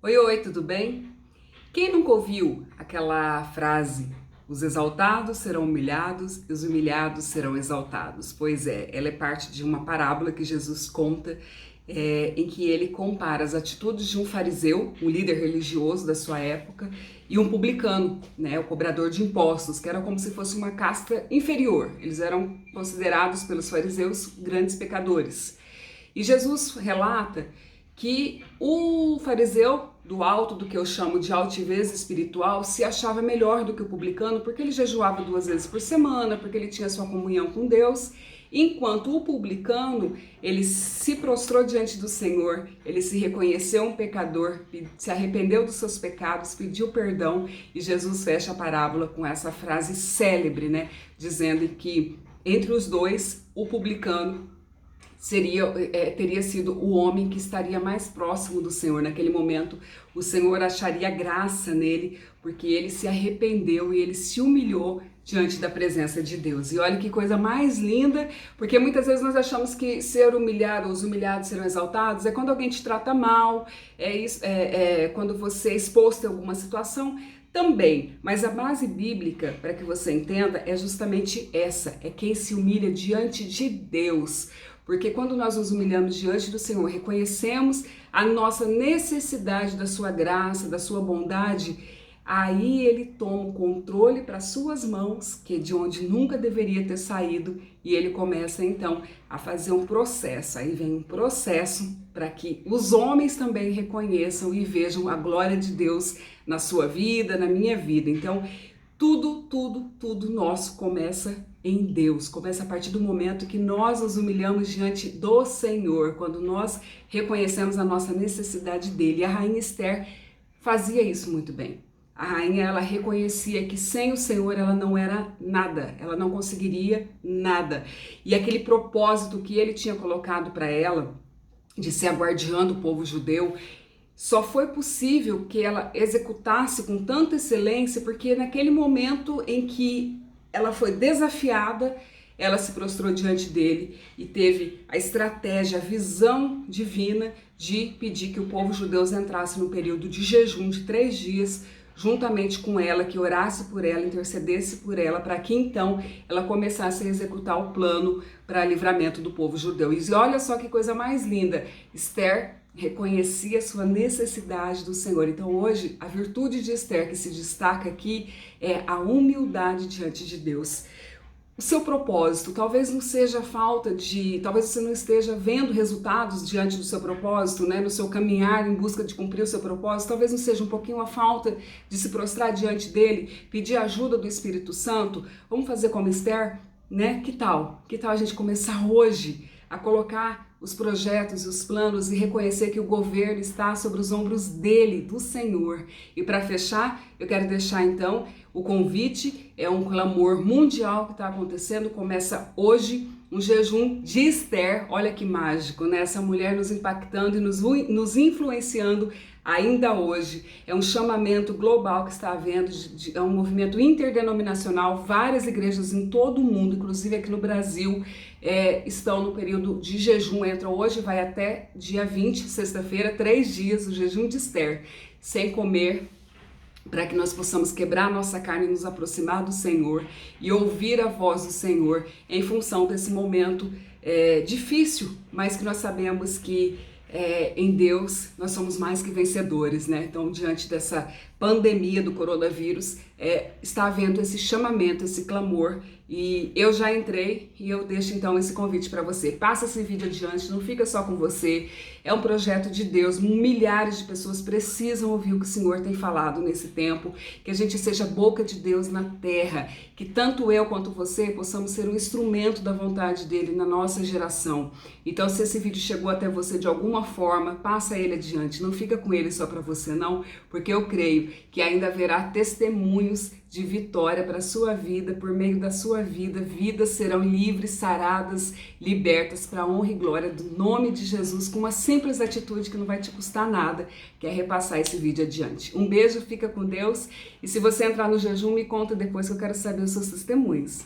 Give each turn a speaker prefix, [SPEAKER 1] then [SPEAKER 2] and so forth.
[SPEAKER 1] Oi, oi, tudo bem? Quem nunca ouviu aquela frase: os exaltados serão humilhados e os humilhados serão exaltados? Pois é, ela é parte de uma parábola que Jesus conta, em que ele compara as atitudes de um fariseu, um líder religioso da sua época, e um publicano, né, o cobrador de impostos, que era como se fosse uma casta inferior. Eles eram considerados pelos fariseus grandes pecadores. E Jesus relata que o fariseu, do alto do que eu chamo de altivez espiritual, se achava melhor do que o publicano porque ele jejuava 2 vezes por semana, porque ele tinha sua comunhão com Deus, enquanto o publicano, ele se prostrou diante do Senhor, ele se reconheceu um pecador, se arrependeu dos seus pecados, pediu perdão, e Jesus fecha a parábola com essa frase célebre, né, dizendo que entre os dois, o publicano teria sido o homem que estaria mais próximo do Senhor. Naquele momento, o Senhor acharia graça nele, porque ele se arrependeu e ele se humilhou diante da presença de Deus. E olha que coisa mais linda, porque muitas vezes nós achamos que ser humilhado, os humilhados serão exaltados, é quando alguém te trata mal, quando você é exposto a alguma situação. Também, mas a base bíblica, para que você entenda, é justamente essa, é quem se humilha diante de Deus. Porque quando nós nos humilhamos diante do Senhor, reconhecemos a nossa necessidade da sua graça, da sua bondade, aí ele toma o controle para suas mãos, que é de onde nunca deveria ter saído, e ele começa então a fazer um processo. Aí vem um processo para que os homens também reconheçam e vejam a glória de Deus na sua vida, na minha vida. Então, tudo nosso começa em Deus, começa a partir do momento que nós nos humilhamos diante do Senhor, quando nós reconhecemos a nossa necessidade dele. E a rainha Esther fazia isso muito bem. A rainha, ela reconhecia que sem o Senhor ela não era nada, ela não conseguiria nada. E aquele propósito que ele tinha colocado para ela, de ser a guardiã do povo judeu, só foi possível que ela executasse com tanta excelência, porque naquele momento em que ela foi desafiada, ela se prostrou diante dele e teve a estratégia, a visão divina de pedir que o povo judeu entrasse num período de jejum de 3 dias, juntamente com ela, que orasse por ela, intercedesse por ela, para que então ela começasse a executar o plano para livramento do povo judeu. E olha só que coisa mais linda, Esther reconhecia a sua necessidade do Senhor. Então hoje, a virtude de Esther que se destaca aqui é a humildade diante de Deus. O seu propósito talvez não seja talvez você não esteja vendo resultados diante do seu propósito, né? No seu caminhar em busca de cumprir o seu propósito, talvez não seja um pouquinho a falta de se prostrar diante dele, pedir a ajuda do Espírito Santo. Vamos fazer como Esther, né? Que tal? Que tal a gente começar hoje a colocar os projetos e os planos e reconhecer que o governo está sobre os ombros dele, do Senhor. E para fechar, eu quero deixar então o convite, é um clamor mundial que está acontecendo, começa hoje, um jejum de Esther, olha que mágico, né? Essa mulher nos impactando e nos influenciando ainda hoje. É um chamamento global que está havendo, é um movimento interdenominacional, várias igrejas em todo o mundo, inclusive aqui no Brasil, estão no período de jejum, entram hoje, vai até dia 20, sexta-feira, 3 dias, o jejum de Esther, sem comer, para que nós possamos quebrar a nossa carne e nos aproximar do Senhor e ouvir a voz do Senhor em função desse momento difícil, mas que nós sabemos que em Deus nós somos mais que vencedores, né? Então, diante dessa pandemia do coronavírus, está havendo esse chamamento, esse clamor, e eu já entrei e eu deixo então esse convite para você. Passa esse vídeo adiante, não fica só com você, é um projeto de Deus, milhares de pessoas precisam ouvir o que o Senhor tem falado nesse tempo, que a gente seja boca de Deus na terra, que tanto eu quanto você possamos ser um instrumento da vontade dele na nossa geração. Então, se esse vídeo chegou até você de alguma forma, passa ele adiante, não fica com ele só para você não, porque eu creio que ainda haverá testemunhos de vitória para a sua vida, por meio da sua vida, vidas serão livres, saradas, libertas para a honra e glória do nome de Jesus, com uma simples atitude que não vai te custar nada, que é repassar esse vídeo adiante. Um beijo, fica com Deus, e se você entrar no jejum, me conta depois que eu quero saber os seus testemunhos.